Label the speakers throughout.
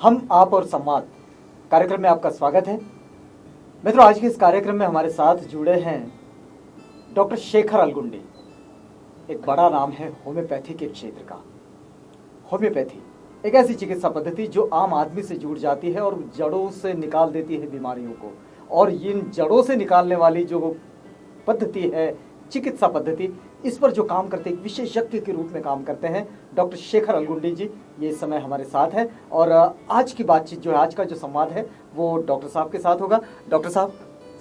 Speaker 1: हम आप और संवाद कार्यक्रम में आपका स्वागत है। मित्रों, आज के इस कार्यक्रम में हमारे साथ जुड़े हैं डॉक्टर शेखर अलगुंडी। एक बड़ा नाम है होम्योपैथी के क्षेत्र का। होम्योपैथी एक ऐसी चिकित्सा पद्धति जो आम आदमी से जुड़ जाती है और जड़ों से निकाल देती है बीमारियों को। और इन जड़ों से निकालने वाली जो पद्धति है, चिकित्सा पद्धति, इस पर जो काम करते हैं, एक विशेषज्ञ के रूप में काम करते हैं डॉक्टर शेखर अलगुंडी जी, ये इस समय हमारे साथ है। और आज की बातचीत जो है, आज का जो संवाद है वो डॉक्टर साहब के साथ होगा। डॉक्टर साहब,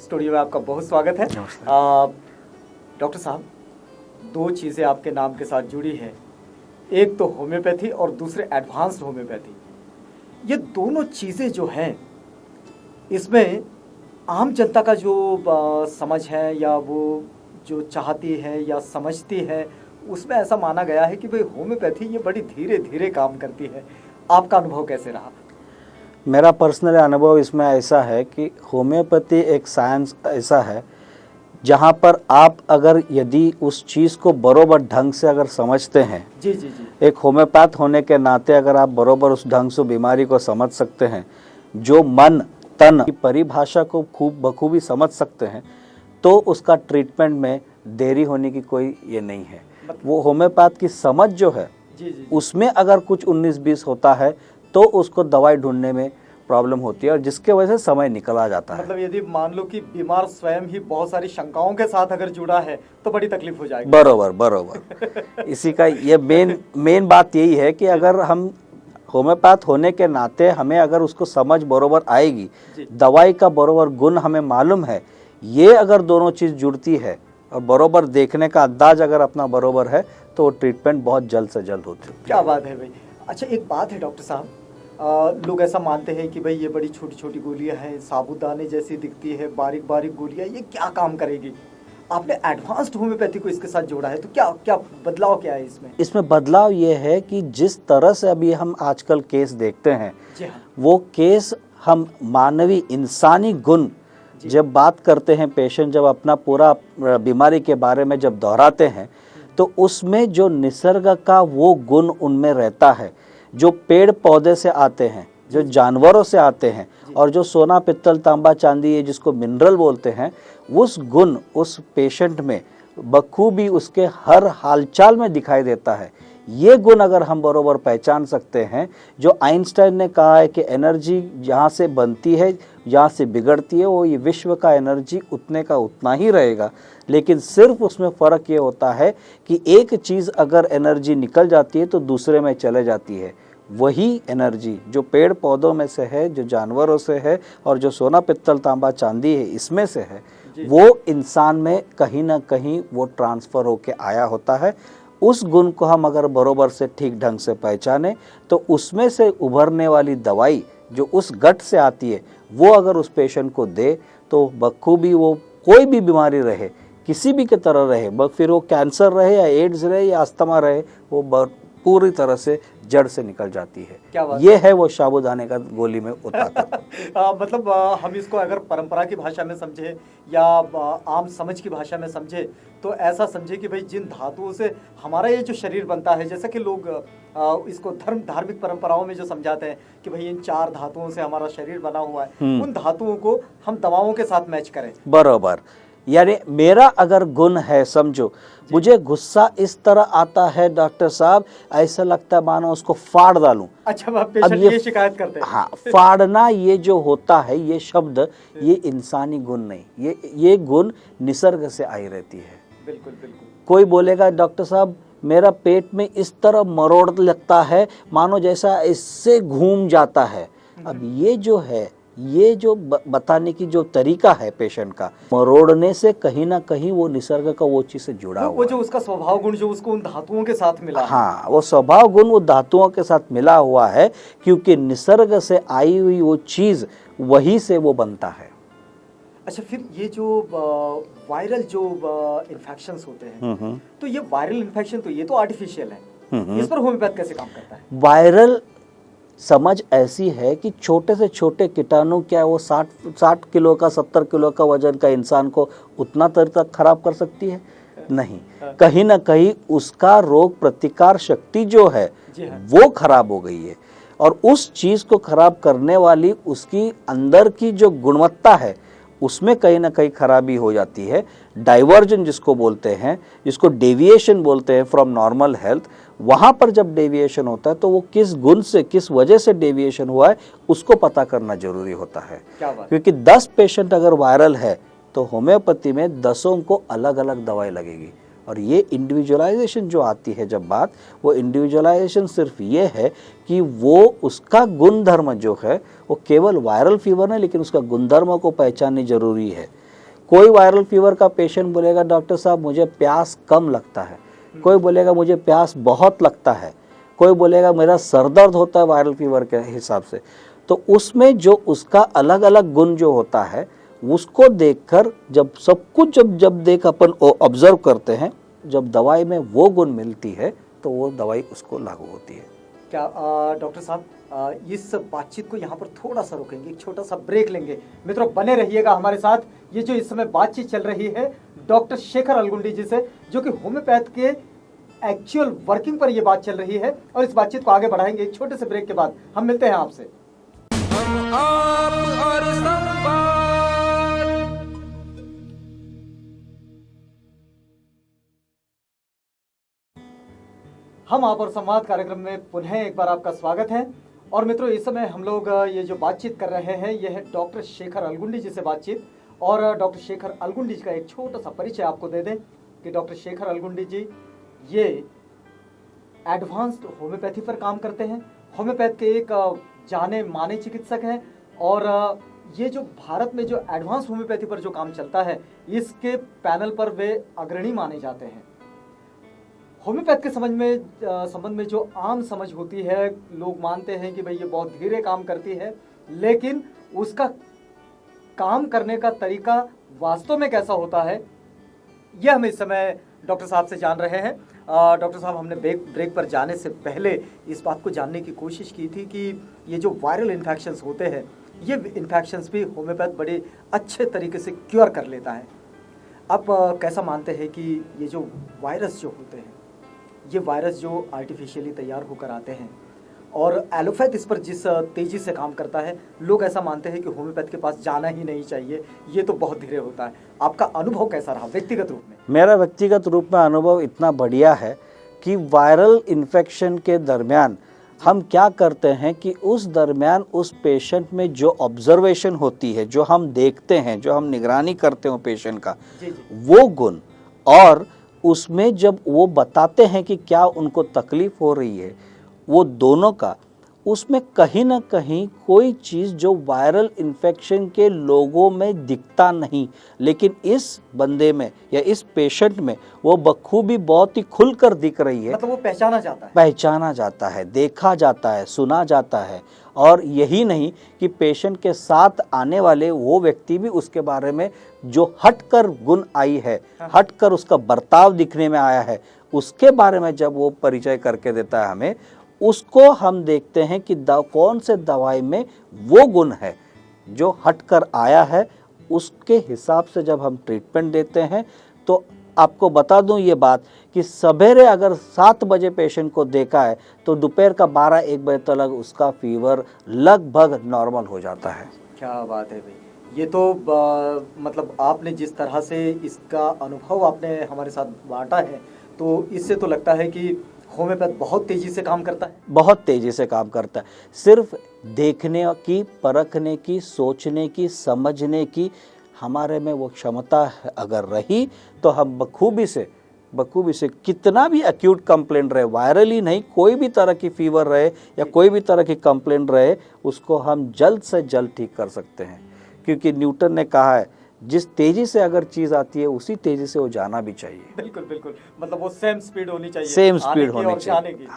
Speaker 1: स्टूडियो में आपका बहुत स्वागत है। डॉक्टर साहब, दो चीज़ें आपके नाम के साथ जुड़ी है, एक तो होम्योपैथी और दूसरे एडवांस्ड होम्योपैथी। ये दोनों चीज़ें जो हैं, इसमें आम जनता का जो समझ है या वो जो चाहती है या समझती है, उसमें ऐसा माना गया है कि भाई होम्योपैथी ये बड़ी धीरे धीरे काम करती है। आपका अनुभव कैसे रहा?
Speaker 2: मेरा पर्सनल अनुभव इसमें ऐसा है कि होम्योपैथी एक साइंस ऐसा है जहाँ पर आप अगर यदि उस चीज़ को बरोबर ढंग से अगर समझते हैं,
Speaker 1: जी जी जी,
Speaker 2: एक होम्योपैथ होने के नाते अगर आप बरोबर उस ढंग से बीमारी को समझ सकते हैं, जो मन तन की परिभाषा को खूब बखूबी समझ सकते हैं, तो उसका ट्रीटमेंट में देरी होने की कोई ये नहीं है। वो होम्योपैथ की समझ जो है,
Speaker 1: जी जी,
Speaker 2: उसमें अगर कुछ 19-20 होता है तो उसको दवाई ढूंढने में प्रॉब्लम होती है और जिसके वजह से समय निकला जाता है।
Speaker 1: मतलब यदि मान लो कि बीमार स्वयं ही बहुत सारी शंकाओं के साथ अगर जुड़ा है तो बड़ी तकलीफ हो जाएगी।
Speaker 2: बरोबर बरोबर इसी का ये मेन बात यही है कि अगर हम होम्योपैथ होने के नाते हमें अगर उसको समझ बरोबर आएगी, दवाई का बरोबर गुण हमें मालूम है, ये अगर दोनों चीज़ जुड़ती है और बरोबर देखने का अंदाज अगर अपना बरोबर है तो वो ट्रीटमेंट बहुत जल्द से जल्द होती है।
Speaker 1: क्या बात है भाई। अच्छा, एक बात है डॉक्टर साहब, लोग ऐसा मानते हैं कि भाई ये बड़ी छोटी छोटी गोलियां हैं, साबुदाने जैसी दिखती है, बारीक बारीक गोलियां, ये क्या काम करेगी? आपने एडवांस्ड होम्योपैथी को इसके साथ जोड़ा है, तो क्या क्या बदलाव क्या है इसमें?
Speaker 2: इसमें बदलाव ये है कि जिस तरह से अभी हम आजकल केस देखते हैं,
Speaker 1: जी हाँ,
Speaker 2: वो केस हम मानवीय इंसानी गुण जब बात करते हैं, पेशेंट जब अपना पूरा बीमारी के बारे में जब दोहराते हैं, तो उसमें जो निसर्ग का वो गुण उनमें रहता है, जो पेड़ पौधे से आते हैं, जो जानवरों से आते हैं, और जो सोना पित्तल तांबा चांदी है जिसको मिनरल बोलते हैं, उस गुण उस पेशेंट में बखूबी उसके हर हालचाल में दिखाई देता है। ये गुण अगर हम बरोबर पहचान सकते हैं, जो आइंस्टाइन ने कहा है कि एनर्जी जहाँ से बनती है, जहाँ से बिगड़ती है, वो ये विश्व का एनर्जी उतने का उतना ही रहेगा, लेकिन सिर्फ उसमें फ़र्क ये होता है कि एक चीज़ अगर एनर्जी निकल जाती है तो दूसरे में चले जाती है। वही एनर्जी जो पेड़ पौधों में से है, जो जानवरों से है, और जो सोना पित्तल तांबा चांदी है इसमें से है, वो इंसान में कहीं ना कहीं वो ट्रांसफ़र होके आया होता है। उस गुण को हम अगर बरोबर से ठीक ढंग से पहचाने तो उसमें से उभरने वाली दवाई जो उस गट से आती है, वो अगर उस पेशेंट को दे तो बखूबी वो कोई भी बीमारी रहे, किसी भी की तरह रहे, फिर वो कैंसर रहे या एड्स रहे या अस्थमा रहे, वो पूरी तरह से जड़ से निकल जाती है।
Speaker 1: क्या बात
Speaker 2: ये है वो साबुदाने का गोली में उतार।
Speaker 1: मतलब हम इसको अगर परंपरा की भाषा में समझे या आम समझ की भाषा में समझे तो ऐसा समझे कि भाई जिन धातुओं से हमारा ये जो शरीर बनता है, जैसा कि लोग इसको धार्मिक परंपराओं में जो समझाते हैं कि भाई इन 4 धातुओं से हमारा शरीर बना हुआ है, उन धातुओं को हम दवाओं के साथ मैच करें।
Speaker 2: बरोबर, यानी मेरा अगर गुण है, समझो मुझे गुस्सा इस तरह आता है डॉक्टर साहब, ऐसा लगता है मानो उसको फाड़ डालूं।
Speaker 1: अच्छा, पेशेंट ये शिकायत करते हैं।
Speaker 2: हाँ, फाड़ना ये जो होता है, ये शब्द, ये इंसानी गुण नहीं, ये गुण निसर्ग से आई रहती है।
Speaker 1: बिल्कुल बिल्कुल।
Speaker 2: कोई बोलेगा डॉक्टर साहब मेरा पेट में इस तरह मरोड़ लगता है मानो जैसा इससे घूम जाता है। अब ये जो है, ये जो बताने की जो तरीका है पेशेंट का, मरोड़ने से कहीं ना कहीं वो निसर्ग का वो चीज से जुड़ा हुआ,
Speaker 1: वो जो उसका स्वभाव गुण जो उसको उन धातुओं के साथ मिला,
Speaker 2: हाँ, वो स्वभाव गुण वो धातुओं के साथ मिला हुआ है, क्योंकि निसर्ग से आई हुई वो चीज वही से वो बनता है।
Speaker 1: अच्छा, फिर ये जो वायरल जो इन्फेक्शंस होते हैं, तो ये वायरल इन्फेक्शन तो ये तो आर्टिफिशियल है, इस पर होम्योपैथ कैसे काम करता है?
Speaker 2: वायरल समझ ऐसी है कि छोटे से छोटे कीटाणु, क्या वो 60 किलो का 70 किलो का वजन का इंसान को उतना देर तक खराब कर सकती है? नहीं, कहीं ना कहीं उसका रोग प्रतिकार शक्ति जो है वो खराब हो गई है। और उस चीज़ को खराब करने वाली उसकी अंदर की जो गुणवत्ता है उसमें कहीं ना कहीं खराबी हो जाती है। डाइवर्जन जिसको बोलते हैं, जिसको डेविएशन बोलते हैं फ्रॉम नॉर्मल हेल्थ, वहाँ पर जब डेविएशन होता है तो वो किस गुण से, किस वजह से डेविएशन हुआ है उसको पता करना जरूरी होता है।
Speaker 1: क्या बात?
Speaker 2: क्योंकि 10 पेशेंट अगर वायरल है तो होम्योपैथी में 10 को अलग अलग दवाई लगेगी। और ये इंडिविजुअलाइजेशन जो आती है जब बात, वो इंडिविजुअलाइजेशन सिर्फ ये है कि वो उसका गुणधर्म जो है वो केवल वायरल फीवर है, लेकिन उसका गुणधर्म को पहचाननी जरूरी है। कोई वायरल फीवर का पेशेंट बोलेगा डॉक्टर साहब मुझे प्यास कम लगता है, कोई बोलेगा मुझे प्यास बहुत लगता है, कोई बोलेगा मेरा सर दर्द होता है वायरल फीवर के हिसाब से। तो उसमें जो उसका अलग अलग गुण जो होता है उसको देखकर जब सब कुछ जब देख अपन ऑब्जर्व करते हैं, जब दवाई में वो गुण मिलती है तो वो दवाई उसको लागू होती है।
Speaker 1: क्या डॉक्टर साहब इस बातचीत को यहाँ पर थोड़ा सा रोकेंगे, एक छोटा सा ब्रेक लेंगे। मित्रों बने रहिएगा हमारे साथ। ये जो इस समय बातचीत चल रही है डॉक्टर शेखर अलगुंडी जी से, जो कि होम्योपैथ के एक्चुअल वर्किंग पर ये बात चल रही है, और इस बातचीत को आगे बढ़ाएंगे एक छोटे से ब्रेक के बाद। हम मिलते हैं आपसे। हम आप और संवाद कार्यक्रम में पुनः एक बार आपका स्वागत है। और मित्रों इस समय हम लोग ये जो बातचीत कर रहे हैं ये है डॉक्टर शेखर अलगुंडी जी से बातचीत। और डॉक्टर शेखर अलगुंडी जी का एक छोटा सा परिचय आपको दे दें कि डॉक्टर शेखर अलगुंडी जी ये एडवांस्ड होम्योपैथी पर काम करते हैं। होम्योपैथ के एक जाने माने चिकित्सक हैं, और ये जो भारत में जो एडवांस होम्योपैथी पर जो काम चलता है इसके पैनल पर वे अग्रणी माने जाते हैं। होम्योपैथ के संबंध में जो आम समझ होती है, लोग मानते हैं कि भाई ये बहुत धीरे काम करती है, लेकिन उसका काम करने का तरीका वास्तव में कैसा होता है यह हम इस समय डॉक्टर साहब से जान रहे हैं। डॉक्टर साहब हमने ब्रेक पर जाने से पहले इस बात को जानने की कोशिश की थी कि ये जो वायरल इन्फेक्शंस होते हैं ये इन्फेक्शंस भी होम्योपैथ बड़े अच्छे तरीके से क्योर कर लेता है। आप कैसा मानते हैं कि ये जो वायरस जो होते हैं, ये वायरस जो आर्टिफिशियली तैयार होकर आते हैं और एलोपैथ इस पर जिस तेज़ी से काम करता है, लोग ऐसा मानते हैं कि होम्योपैथ के पास जाना ही नहीं चाहिए, ये तो बहुत धीरे होता है। आपका अनुभव कैसा रहा व्यक्तिगत रूप में?
Speaker 2: मेरा व्यक्तिगत रूप में अनुभव इतना बढ़िया है कि वायरल इन्फेक्शन के दरमियान हम क्या करते हैं कि उस दरमियान उस पेशेंट में जो ऑब्जर्वेशन होती है, जो हम देखते हैं, जो हम निगरानी करते हो पेशेंट का, वो गुण, और उसमें जब वो बताते हैं कि क्या उनको तकलीफ हो रही है, वो दोनों का उसमें कहीं ना कहीं कोई चीज़ जो वायरल इन्फेक्शन के लोगों में दिखता नहीं, लेकिन इस बंदे में या इस पेशेंट में वो बखूबी बहुत ही खुलकर दिख रही है।
Speaker 1: मतलब वो पहचाना जाता है,
Speaker 2: देखा जाता है, सुना जाता है। और यही नहीं कि पेशेंट के साथ आने वाले वो व्यक्ति भी उसके बारे में जो हटकर गुण आई है, हटकर उसका बर्ताव दिखने में आया है, उसके बारे में जब वो परिचय करके देता है हमें, उसको हम देखते हैं कि कौन से दवाई में वो गुण है जो हटकर आया है। उसके हिसाब से जब हम ट्रीटमेंट देते हैं तो आपको बता दूं ये बात कि सवेरे अगर 7 बजे पेशेंट को देखा है तो दोपहर का 12-1 बजे तक उसका फीवर लगभग नॉर्मल हो जाता है।
Speaker 1: क्या बात है भाई, ये तो मतलब आपने जिस तरह से इसका अनुभव आपने हमारे साथ बांटा है, तो इससे तो लगता है कि होम्योपैथ बहुत तेजी से काम करता है।
Speaker 2: बहुत तेजी से काम करता है। सिर्फ देखने की, परखने की, सोचने की, समझने की हमारे में वो क्षमता अगर रही तो हम बखूबी से कितना भी एक्यूट कंप्लेंट रहे, वायरल ही नहीं, कोई भी तरह की फीवर रहे या कोई भी तरह की कंप्लेंट रहे, उसको हम जल्द से जल्द ठीक कर सकते हैं। क्योंकि न्यूटन ने कहा है जिस तेजी से अगर चीज आती है उसी तेजी से वो जाना भी चाहिए।
Speaker 1: बिल्कुल बिल्कुल, मतलब वो सेम स्पीड होनी चाहिए,
Speaker 2: सेम स्पीड होनी चाहिए।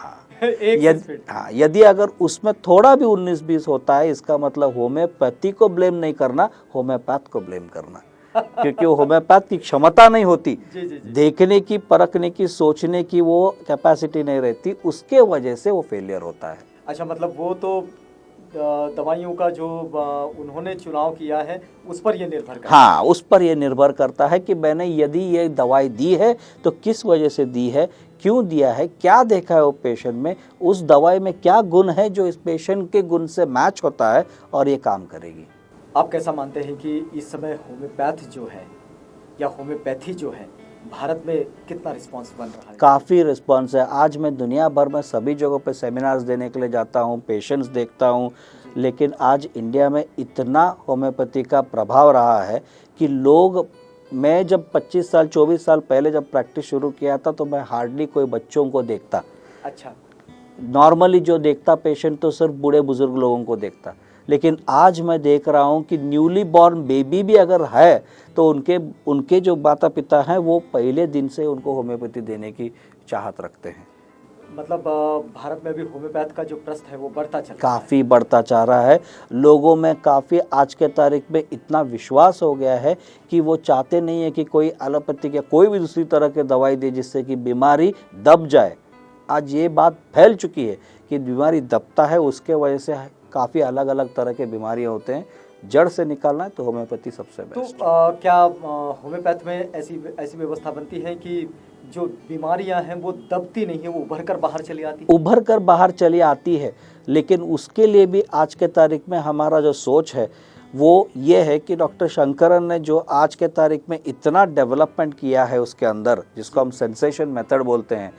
Speaker 2: हाँ, यदि अगर उसमें थोड़ा भी 19-20 होता है, इसका मतलब होम्योपैथी को ब्लेम नहीं करना, होम्योपैथ को ब्लेम करना। क्योंकि होम्योपैथ की क्षमता नहीं होती, देखने की, परखने की, सोचने की वो कैपेसिटी नहीं रहती, उसके वजह से वो फेलियर होता है।
Speaker 1: अच्छा, मतलब वो तो दवाइयों का जो उन्होंने चुनाव किया है उस पर ये निर्भर करता है।
Speaker 2: हाँ, उस पर ये निर्भर करता है कि मैंने यदि ये दवाई दी है तो किस वजह से दी है, क्यों दिया है, क्या देखा है वो पेशेंट में, उस दवाई में क्या गुण है जो इस पेशेंट के गुण से मैच होता है और ये काम करेगी।
Speaker 1: आप कैसा मानते हैं कि इस समय होम्योपैथ जो है या होम्योपैथी जो है भारत में कितना रिस्पांस बन रहा है?
Speaker 2: काफ़ी रिस्पांस है। आज मैं दुनिया भर में सभी जगहों पे सेमिनार्स देने के लिए जाता हूँ, पेशेंट्स देखता हूँ, लेकिन आज इंडिया में इतना होम्योपैथी का प्रभाव रहा है कि लोग, मैं जब 25 साल 24 साल पहले जब प्रैक्टिस शुरू किया था तो मैं हार्डली कोई बच्चों को देखता।
Speaker 1: अच्छा।
Speaker 2: नॉर्मली जो देखता पेशेंट तो सिर्फ बूढ़े बुजुर्ग लोगों को देखता, लेकिन आज मैं देख रहा हूँ कि न्यूली बॉर्न बेबी भी अगर है तो उनके जो माता पिता हैं वो पहले दिन से उनको होम्योपैथी देने की चाहत रखते हैं।
Speaker 1: मतलब भारत में भी होम्योपैथ का जो प्रस्त है वो बढ़ता चल रहा है।
Speaker 2: काफ़ी बढ़ता जा रहा है। लोगों में काफ़ी आज के तारीख में इतना विश्वास हो गया है कि वो चाहते नहीं है कि कोई एलोपैथिक या कोई भी दूसरी तरह की दवाई दे जिससे कि बीमारी दब जाए। आज ये बात फैल चुकी है कि बीमारी दबता है, उसके वजह से काफ़ी अलग अलग तरह के बीमारियाँ होते हैं। जड़ से निकालना है तो होम्योपैथी सबसे बेस्ट।
Speaker 1: तो क्या होम्योपैथ में ऐसी व्यवस्था बनती है कि जो बीमारियां हैं वो दबती नहीं है, वो उभर कर बाहर चली आती है?
Speaker 2: उभर कर बाहर चली आती है, लेकिन उसके लिए भी आज के तारीख में हमारा जो सोच है वो ये है कि डॉक्टर शंकरन ने जो आज के तारीख में इतना डेवलपमेंट किया है उसके अंदर, जिसको हम सेंसेशन मेथड बोलते हैं,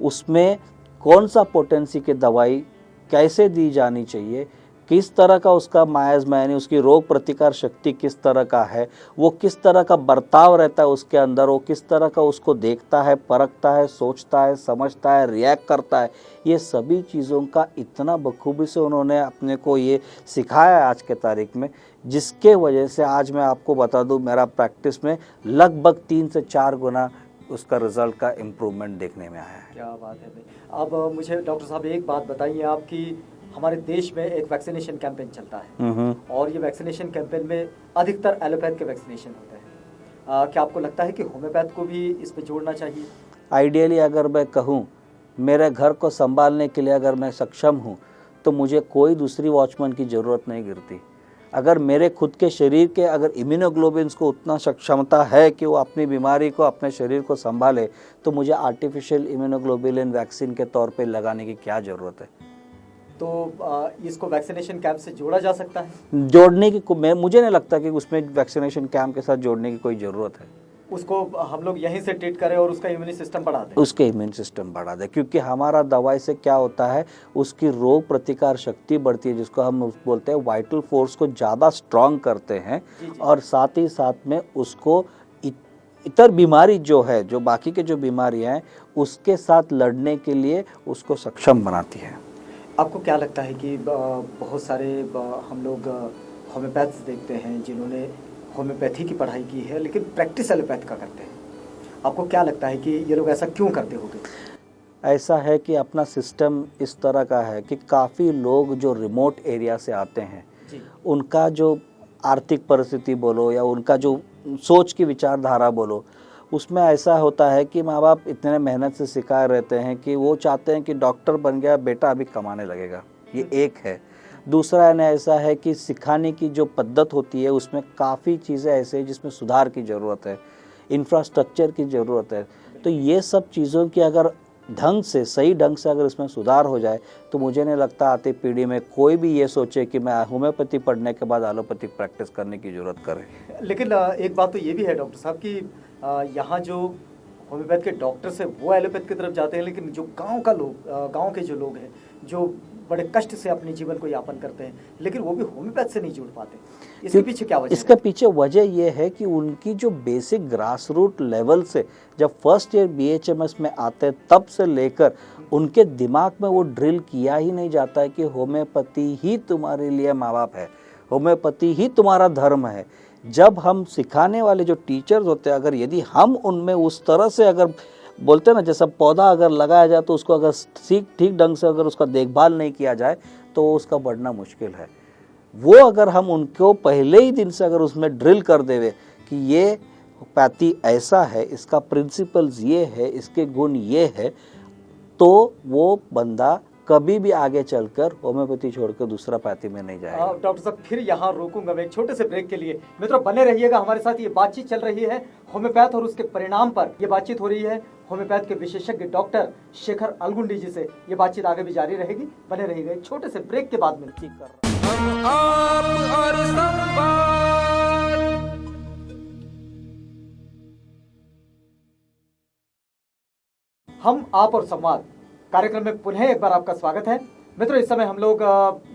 Speaker 2: उसमें कौन सा पोटेंसी की दवाई कैसे दी जानी चाहिए, किस तरह का उसका मायाज़मा यानी उसकी रोग प्रतिकार शक्ति किस तरह का है, वो किस तरह का बर्ताव रहता है उसके अंदर, वो किस तरह का उसको देखता है, परखता है, सोचता है, समझता है, रिएक्ट करता है, ये सभी चीज़ों का इतना बखूबी से उन्होंने अपने को ये सिखाया है आज के तारीख में, जिसके वजह से आज मैं आपको बता दूं मेरा प्रैक्टिस में लगभग 3 से 4 गुना उसका रिजल्ट का इम्प्रूवमेंट देखने में आया है।
Speaker 1: क्या बात है भाई। अब मुझे डॉक्टर साहब एक बात बताइए, आपकी हमारे देश में एक वैक्सीनेशन कैंपेन चलता है और ये वैक्सीनेशन कैंपेन में अधिकतर एलोपैथ के वैक्सीनेशन होते हैं। क्या आपको लगता है कि होम्योपैथ को भी इस पे जोड़ना चाहिए?
Speaker 2: आइडियली अगर मैं कहूँ, मेरे घर को संभालने के लिए अगर मैं सक्षम हूँ तो मुझे कोई दूसरी वॉचमैन की ज़रूरत नहीं गिरती। अगर मेरे खुद के शरीर के अगर इम्यूनोग्लोबिन्स को उतना सक्षमता है कि वो अपनी बीमारी को, अपने शरीर को संभाले, तो मुझे आर्टिफिशियल इम्यूनोग्लोबुलिन वैक्सीन के तौर पे लगाने की क्या ज़रूरत है?
Speaker 1: तो इसको वैक्सीनेशन कैंप से जोड़ा जा सकता है?
Speaker 2: जोड़ने की मुझे नहीं लगता कि उसमें वैक्सीनेशन कैंप के साथ जोड़ने की कोई ज़रूरत है।
Speaker 1: उसको हम लोग यहीं से ट्रीट करें और उसका इम्यून सिस्टम बढ़ा दें?
Speaker 2: उसके इम्यून सिस्टम बढ़ा दें, क्योंकि हमारा दवाई से क्या होता है, उसकी रोग प्रतिकार शक्ति बढ़ती है, जिसको हम बोलते हैं वाइटल फोर्स को ज़्यादा स्ट्रॉन्ग करते हैं।
Speaker 1: जी।
Speaker 2: और साथ ही साथ में उसको इतर बीमारी जो है, जो बाकी के जो बीमारियाँ हैं उसके साथ लड़ने के लिए उसको सक्षम बनाती है।
Speaker 1: आपको क्या लगता है कि बहुत सारे हम लोग होम्योपैथ्स देखते हैं जिन्होंने होम्योपैथी की पढ़ाई की है लेकिन प्रैक्टिस एलोपैथ का करते हैं, आपको क्या लगता है कि ये लोग ऐसा क्यों करते होंगे?
Speaker 2: ऐसा है कि अपना सिस्टम इस तरह का है कि काफ़ी लोग जो रिमोट एरिया से आते हैं
Speaker 1: जी।
Speaker 2: उनका जो आर्थिक परिस्थिति बोलो या उनका जो सोच की विचारधारा बोलो, उसमें ऐसा होता है कि माँ बाप इतने मेहनत से सिखाए रहते हैं कि वो चाहते हैं कि डॉक्टर बन गया बेटा अभी कमाने लगेगा, ये एक है। दूसरा ऐसा है कि सिखाने की जो पद्धत होती है उसमें काफ़ी चीज़ें ऐसे हैं जिसमें सुधार की ज़रूरत है, इंफ्रास्ट्रक्चर की ज़रूरत है। तो ये सब चीज़ों की अगर ढंग से, सही ढंग से अगर इसमें सुधार हो जाए तो मुझे नहीं लगता आती पीढ़ी में कोई भी ये सोचे कि मैं होम्योपैथी पढ़ने के बाद एलोपैथिक प्रैक्टिस करने की ज़रूरत करे।
Speaker 1: लेकिन एक बात तो ये भी है डॉक्टर साहब कि यहाँ जो होम्योपैथ के डॉक्टर्स हैं वो एलोपैथ की तरफ जाते हैं, लेकिन जो गांव के जो लोग हैं जो बड़े कष्ट से अपने जीवन को यापन करते हैं, लेकिन वो भी होम्योपैथ से नहीं जुड़ पाते। इसके पीछे क्या वजह है?
Speaker 2: इसके पीछे वजह यह है कि उनकी जो बेसिक ग्रास रूट लेवल से जब फर्स्ट ईयर BHMS में आते हैं तब से लेकर उनके दिमाग में वो ड्रिल किया ही नहीं जाता है कि होम्योपैथी ही तुम्हारे लिए माँ बाप है, होम्योपैथी ही तुम्हारा धर्म है। जब हम सिखाने वाले जो टीचर्स होते हैं, अगर यदि हम उनमें उस तरह से अगर बोलते हैं ना, जैसा पौधा अगर लगाया जाए तो उसको अगर ठीक ढंग से अगर उसका देखभाल नहीं किया जाए तो उसका बढ़ना मुश्किल है। वो अगर हम उनको पहले ही दिन से अगर उसमें ड्रिल कर देवे कि ये होम्योपैथी ऐसा है, इसका प्रिंसिपल्स ये है, इसके गुण ये है, तो वो बंदा कभी भी आगे चलकर होम्योपैथी छोड़कर दूसरा पैथी में नहीं जाएगा।
Speaker 1: डॉक्टर साहब फिर यहाँ रोकूंगा मैं एक छोटे से ब्रेक के लिए। मित्रों बने रहिएगा हमारे साथ, ये बातचीत चल रही है होम्योपैथ और उसके परिणाम पर ये बातचीत हो रही है होम्योपैथ के विशेषज्ञ डॉक्टर शेखर अलगुंडी जी से। ये बातचीत आगे भी जारी रहेगी, बने रहिएगा। एक छोटे से ब्रेक के बाद मिलती हम आप और संवाद कार्यक्रम में पुनः एक बार आपका स्वागत है। मित्रों इस समय हम लोग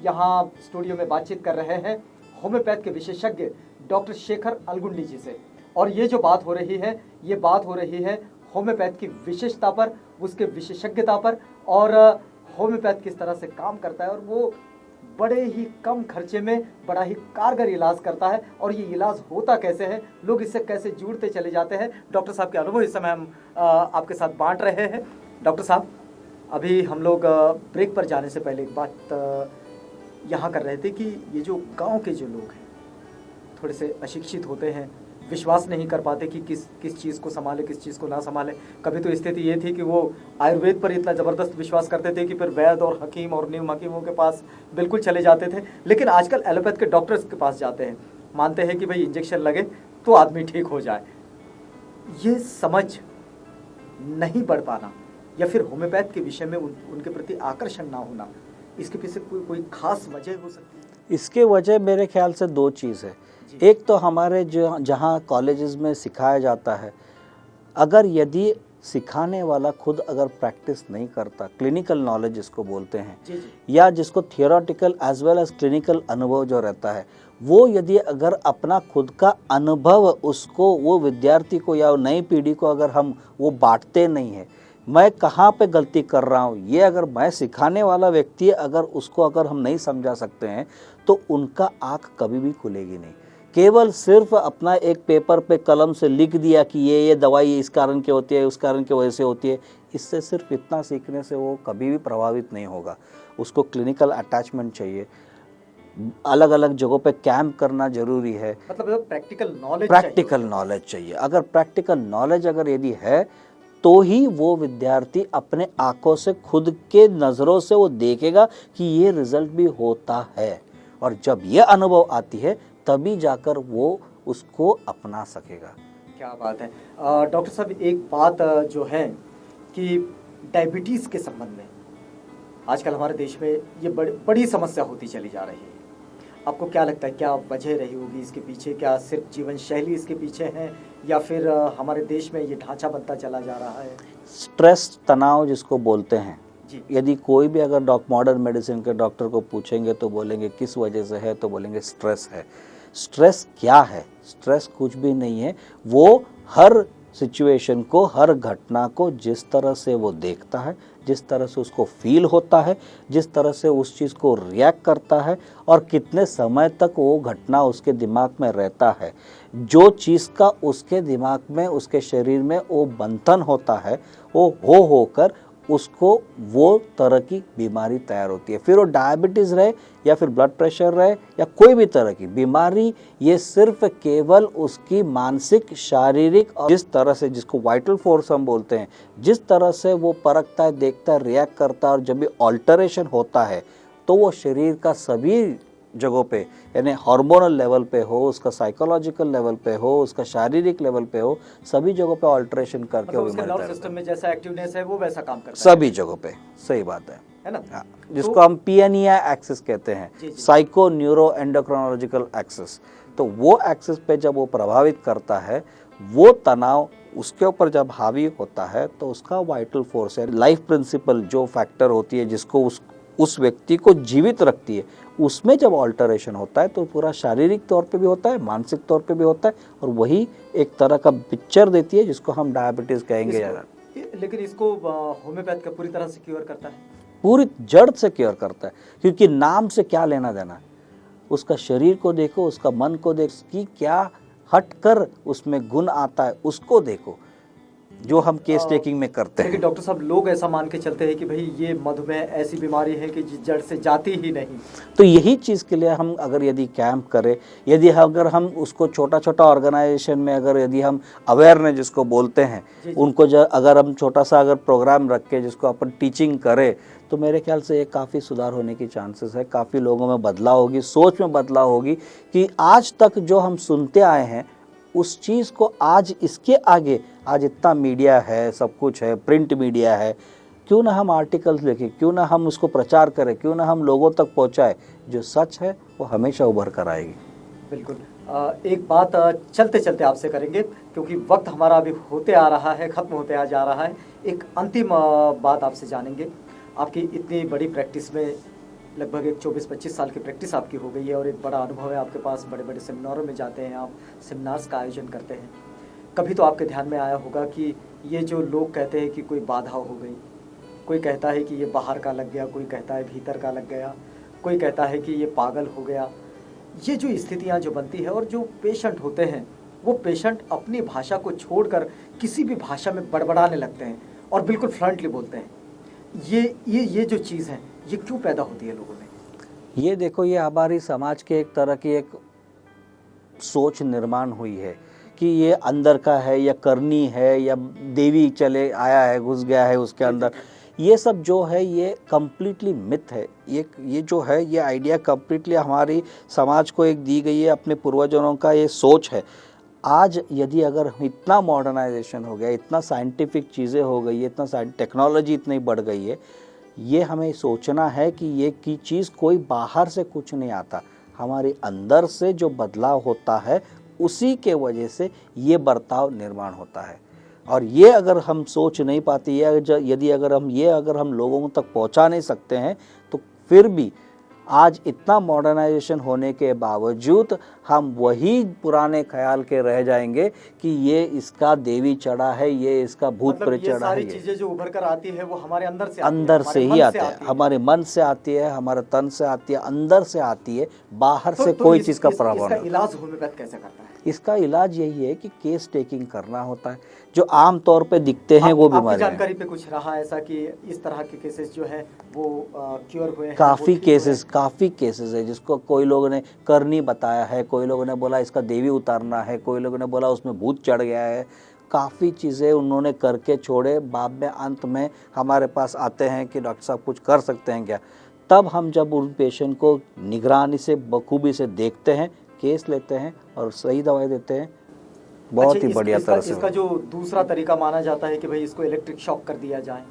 Speaker 1: यहाँ स्टूडियो में बातचीत कर रहे हैं होम्योपैथ के विशेषज्ञ डॉक्टर शेखर अलगुंडी जी से, और ये जो बात हो रही है ये बात हो रही है होम्योपैथ की विशेषता पर, उसके विशेषज्ञता पर, और होम्योपैथ किस तरह से काम करता है और वो बड़े ही कम खर्चे में बड़ा ही कारगर इलाज करता है, और ये इलाज होता कैसे है, लोग इससे कैसे जुड़ते चले जाते हैं। डॉक्टर साहब के अनुभव इस समय हम आपके साथ बांट रहे हैं। डॉक्टर साहब अभी हम लोग ब्रेक पर जाने से पहले एक बात यहाँ कर रहे थे कि ये जो गांव के जो लोग हैं थोड़े से अशिक्षित होते हैं, विश्वास नहीं कर पाते कि किस चीज़ को संभाले किस चीज़ को ना संभाले। कभी तो स्थिति ये थी कि वो आयुर्वेद पर इतना ज़बरदस्त विश्वास करते थे कि फिर वैद्य और हकीम और नीम हकीमों के पास बिल्कुल चले जाते थे, लेकिन आजकल एलोपैथ के डॉक्टर्स के पास जाते हैं, मानते हैं कि भाई इंजेक्शन लगे तो आदमी ठीक हो जाए। ये समझ नहीं बढ़ पाना या फिर होम्योपैथ के विषय में उनके प्रति आकर्षण ना होना, इसके पीछे कोई खास वजह हो सकती है?
Speaker 2: इसके वजह मेरे ख्याल से दो चीज़ है। एक तो हमारे जो जहाँ कॉलेजेस में सिखाया जाता है, अगर यदि सिखाने वाला खुद अगर प्रैक्टिस नहीं करता, क्लिनिकल नॉलेज जिसको बोलते हैं
Speaker 1: जी।
Speaker 2: या जिसको theoretical as well as clinical अनुभव जो रहता है, वो यदि अगर अपना खुद का अनुभव उसको वो विद्यार्थी को या नई पीढ़ी को अगर हम वो बांटते नहीं है, मैं कहाँ पे गलती कर रहा हूँ, ये अगर मैं सिखाने वाला व्यक्ति अगर उसको अगर हम नहीं समझा सकते हैं तो उनका आँख कभी भी खुलेगी नहीं। केवल सिर्फ अपना एक पेपर पे कलम से लिख दिया कि ये दवाई इस कारण की होती है, उस कारण की वजह से होती है, इससे सिर्फ इतना सीखने से वो कभी भी प्रभावित नहीं होगा। उसको क्लिनिकल अटैचमेंट चाहिए, अलग अलग जगहों पे कैंप करना जरूरी है,
Speaker 1: मतलब प्रैक्टिकल नॉलेज चाहिए।
Speaker 2: अगर प्रैक्टिकल नॉलेज अगर यदि है तो ही वो विद्यार्थी अपने आंखों से खुद के नज़रों से वो देखेगा कि ये रिजल्ट भी होता है, और जब ये अनुभव आती है तभी जाकर वो उसको अपना सकेगा।
Speaker 1: क्या बात है। डॉक्टर साहब एक बात जो है कि डायबिटीज़ के संबंध में आजकल हमारे देश में ये बड़ी समस्या होती चली जा रही है। आपको क्या लगता है क्या वजह रही होगी इसके पीछे? क्या सिर्फ जीवन शैली इसके पीछे है या फिर हमारे देश में ये ढांचा बनता चला जा रहा है?
Speaker 2: स्ट्रेस, तनाव जिसको बोलते हैं
Speaker 1: जी।
Speaker 2: यदि कोई भी अगर मॉडर्न मेडिसिन के डॉक्टर को पूछेंगे तो बोलेंगे किस वजह से है, तो बोलेंगे स्ट्रेस है। स्ट्रेस क्या है? स्ट्रेस कुछ भी नहीं है, वो हर सिचुएशन को, हर घटना को जिस तरह से वो देखता है, जिस तरह से उसको फील होता है, जिस तरह से उस चीज़ को रिएक्ट करता है और कितने समय तक वो घटना उसके दिमाग में रहता है, जो चीज़ का उसके दिमाग में, उसके शरीर में वो बंधन होता है, वो होकर उसको वो तरह की बीमारी तैयार होती है। फिर वो डायबिटीज़ रहे या फिर ब्लड प्रेशर रहे या कोई भी तरह की बीमारी, ये सिर्फ केवल उसकी मानसिक, शारीरिक और जिस तरह से, जिसको वाइटल फोर्स हम बोलते हैं, जिस तरह से वो परखता है, देखता है, रिएक्ट करता है, और जब भी ऑल्टरेशन होता है तो वो शरीर का सभी जगहों पे, यानी हार्मोनल लेवल पे हो, उसका साइकोलॉजिकल लेवल पे हो, उसका शारीरिक लेवल पे हो, सभी जगहों पे ऑल्टरेशन करके वो
Speaker 1: मतलब नर्व सिस्टम में जैसा एक्टिवनेस है वो वैसा काम करता है
Speaker 2: सभी जगहों पे। सही बात है
Speaker 1: ना?
Speaker 2: हाँ, जिसको हम PNEI एक्सिस कहते हैं, साइको न्यूरो एंडोक्राइनोलॉजिकल एक्सिस। तो वो एक्सिस पे जब वो प्रभावित करता है, वो तनाव उसके ऊपर जब हावी होता है तो उसका वाइटल फोर्स है, लाइफ प्रिंसिपल जो फैक्टर होती है जिसको उस व्यक्ति को जीवित रखती है, उसमें जब ऑल्टरेशन होता है तो पूरा शारीरिक तौर पे भी होता है, मानसिक तौर पे भी होता है, और वही एक तरह का पिक्चर देती है जिसको हम डायबिटीज़ कहेंगे ज़्यादा।
Speaker 1: लेकिन इसको होम्योपैथ का पूरी तरह से क्योर करता है,
Speaker 2: पूरी जड़ से क्योर करता है, क्योंकि नाम से क्या लेना देना। उसका शरीर को देखो, उसका मन को देखो, कि क्या हट कर उसमें गुण आता है उसको देखो। जो हम केस टेकिंग में करते हैं।
Speaker 1: लेकिन डॉक्टर साहब लोग ऐसा मान के चलते हैं कि भाई ये मधुमेह ऐसी बीमारी है कि जड़ से जाती ही नहीं।
Speaker 2: तो यही चीज़ के लिए हम अगर यदि कैंप करें, यदि अगर हम उसको छोटा छोटा ऑर्गेनाइजेशन में अगर यदि हम अवेयरनेस जिसको बोलते हैं उनको अगर हम छोटा सा अगर प्रोग्राम रख के जिसको अपन टीचिंग करें, तो मेरे ख्याल से ये काफ़ी सुधार होने की चांसेस है। काफ़ी लोगों में बदलाव होगी, सोच में बदलाव होगी कि आज तक जो हम सुनते आए हैं उस चीज़ को आज इसके आगे, आज इतना मीडिया है, सब कुछ है, प्रिंट मीडिया है, क्यों ना हम आर्टिकल्स लिखें, क्यों ना हम उसको प्रचार करें, क्यों ना हम लोगों तक पहुंचाएं। जो सच है वो हमेशा उभर कर आएगी।
Speaker 1: बिल्कुल। एक बात चलते चलते आपसे करेंगे क्योंकि वक्त हमारा अभी होते आ रहा है, ख़त्म होते जा रहा है। एक अंतिम बात आपसे जानेंगे। आपकी इतनी बड़ी प्रैक्टिस में लगभग एक 24-25 साल की प्रैक्टिस आपकी हो गई है और एक बड़ा अनुभव है आपके पास, बड़े बड़े सेमिनारों में जाते हैं आप, सेमिनार्स का आयोजन करते हैं। कभी तो आपके ध्यान में आया होगा कि ये जो लोग कहते हैं कि कोई बाधा हो गई, कोई कहता है कि ये बाहर का लग गया, कोई कहता है भीतर का लग गया, कोई कहता है कि ये पागल हो गया, ये जो स्थितियाँ जो बनती है और जो पेशेंट होते हैं वो पेशेंट अपनी भाषा को छोड़कर किसी भी भाषा में बड़बड़ाने लगते हैं और बिल्कुल फ्रंटली बोलते हैं। ये जो चीज़ है ये क्यों पैदा होती है लोगों में?
Speaker 2: ये देखो, ये हमारी समाज के एक तरह की एक सोच निर्माण हुई है कि ये अंदर का है या करनी है या देवी चले आया है, घुस गया है उसके अंदर। ये सब जो है ये कम्प्लीटली मिथ है। ये जो है ये आइडिया कम्प्लीटली हमारी समाज को एक दी गई है, अपने पूर्वजों का ये सोच है। आज यदि अगर इतना मॉडर्नाइजेशन हो गया, इतना साइंटिफिक चीज़ें हो गई है, इतना टेक्नोलॉजी इतनी बढ़ गई है, ये हमें सोचना है कि ये की चीज़ कोई बाहर से कुछ नहीं आता, हमारे अंदर से जो बदलाव होता है उसी के वजह से ये बर्ताव निर्माण होता है। और ये अगर हम सोच नहीं पाते, यदि अगर हम लोगों तक पहुंचा नहीं सकते हैं, तो फिर भी आज इतना मॉडर्नाइजेशन होने के बावजूद हम वही पुराने ख्याल के रह जाएंगे कि ये इसका देवी चढ़ा है, ये इसका भूत प्रेत चढ़ा है।
Speaker 1: सारी चीजें जो उभर कर आती है वो हमारे अंदर से
Speaker 2: ही आती है, हमारे मन से आती है, हमारे तन से आती है, अंदर से आती है, बाहर से कोई चीज का प्रभाव नहीं।
Speaker 1: इसका इलाज होम्योपैथ कैसे करता है?
Speaker 2: इसका इलाज यही है कि केस टेकिंग करना होता है। जो आम तौर पे दिखते हैं वो बीमारी,
Speaker 1: जानकारी पे कुछ रहा ऐसा कि इस तरह के केसेस जो है वो क्योर हुए हैं?
Speaker 2: काफ़ी केसेस है जिसको कोई लोगों ने करनी बताया है, कोई लोगों ने बोला इसका देवी उतारना है, कोई लोगों ने बोला उसमें भूत चढ़ गया है। काफ़ी चीज़ें उन्होंने करके छोड़े, बाद में अंत में हमारे पास आते हैं कि डॉक्टर साहब कुछ कर सकते हैं क्या। तब हम जब उन पेशेंट को निगरानी से बखूबी से देखते हैं, केस लेते हैं और सही दवाई देते हैं, बहुत ही बढ़िया तरह से।
Speaker 1: इसका जो दूसरा तरीका माना जाता है कि भाई इसको इलेक्ट्रिक शॉक कर दिया जाए,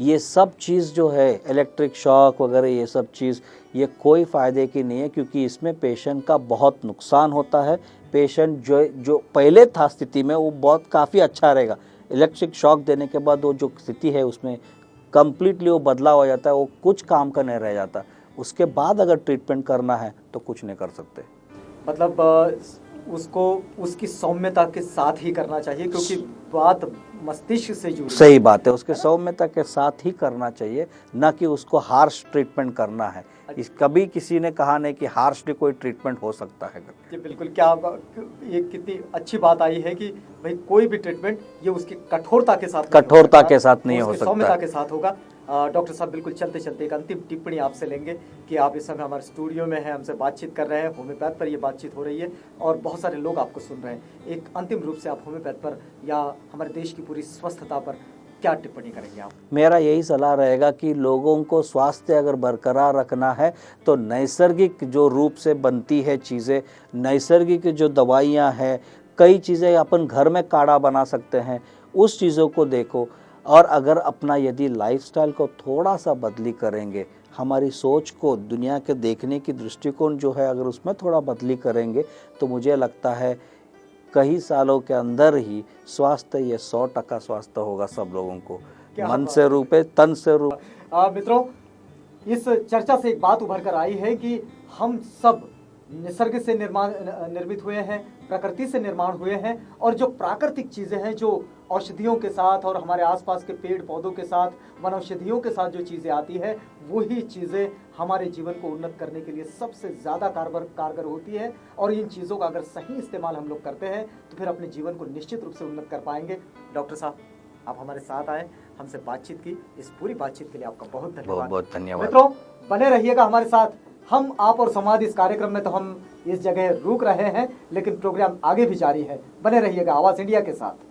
Speaker 2: ये सब चीज़ जो है इलेक्ट्रिक शॉक वगैरह ये सब चीज़ ये कोई फ़ायदे की नहीं है, क्योंकि इसमें पेशेंट का बहुत नुकसान होता है। पेशेंट जो पहले था स्थिति में वो बहुत काफ़ी अच्छा रहेगा, इलेक्ट्रिक शॉक देने के बाद वो जो स्थिति है उसमें कम्प्लीटली वो बदलाव हो जाता है, वो कुछ काम का नहीं रह जाता। उसके बाद अगर ट्रीटमेंट करना है तो कुछ नहीं कर सकते।
Speaker 1: मतलब उसको उसकी सौम्यता के साथ ही करना चाहिए, क्योंकि बात मस्तिष्क से जुड़ी।
Speaker 2: सही बात है, उसके सौम्यता के साथ ही करना चाहिए, ना कि उसको हार्श ट्रीटमेंट करना है। कभी किसी ने कहा नहीं कि हार्शली कोई ट्रीटमेंट हो सकता है।
Speaker 1: जी बिल्कुल, क्या ये कितनी अच्छी बात आई है कि भाई कोई भी ट्रीटमेंट ये उसकी कठोरता के साथ नहीं हो सकता, सौम्यता के साथ होगा। डॉक्टर साहब बिल्कुल चलते चलते एक अंतिम टिप्पणी आपसे लेंगे कि आप इस समय हमारे स्टूडियो में हैं, हमसे बातचीत कर रहे हैं, होम्योपैथ पर ये बातचीत हो रही है और बहुत सारे लोग आपको सुन रहे हैं। एक अंतिम रूप से आप होम्योपैथ पर या हमारे देश की पूरी स्वस्थता पर क्या टिप्पणी करेंगे आप?
Speaker 2: मेरा यही सलाह रहेगा कि लोगों को स्वास्थ्य अगर बरकरार रखना है तो नैसर्गिक जो रूप से बनती है चीज़ें, नैसर्गिक जो दवाइयाँ हैं, कई चीज़ें अपन घर में काढ़ा बना सकते हैं, उस चीज़ों को देखो। और अगर अपना यदि लाइफस्टाइल को थोड़ा सा बदली करेंगे, हमारी सोच को, दुनिया के देखने की दृष्टिकोण जो है अगर उसमें थोड़ा बदली करेंगे, तो मुझे लगता है कई सालों के अंदर ही स्वास्थ्य ये 100% स्वास्थ्य होगा सब लोगों को, मन से रूप है, तन से रूप।
Speaker 1: मित्रों, इस चर्चा से एक बात उभर कर आई है कि हम सब निसर्ग से निर्मित हुए हैं, प्रकृति से निर्माण हुए हैं, और जो प्राकृतिक चीजें हैं, जो औषधियों के साथ और हमारे आसपास के पेड़ पौधों के साथ, वनौषधियों के साथ जो चीजें आती है, वही चीजें हमारे जीवन को उन्नत करने के लिए सबसे ज्यादा कारगर होती है। और इन चीजों का अगर सही इस्तेमाल हम लोग करते हैं तो फिर अपने जीवन को निश्चित रूप से उन्नत कर पाएंगे। डॉक्टर साहब, आप हमारे साथ आए, हमसे बातचीत की, इस पूरी बातचीत के लिए आपका बहुत धन्यवाद।
Speaker 2: बहुत बहुत धन्यवाद।
Speaker 1: मित्रों, बने रहिएगा हमारे साथ। हम, आप और संवाद इस कार्यक्रम में तो हम इस जगह रुक रहे हैं, लेकिन प्रोग्राम आगे भी जारी है। बने रहिएगा आवाज इंडिया के साथ।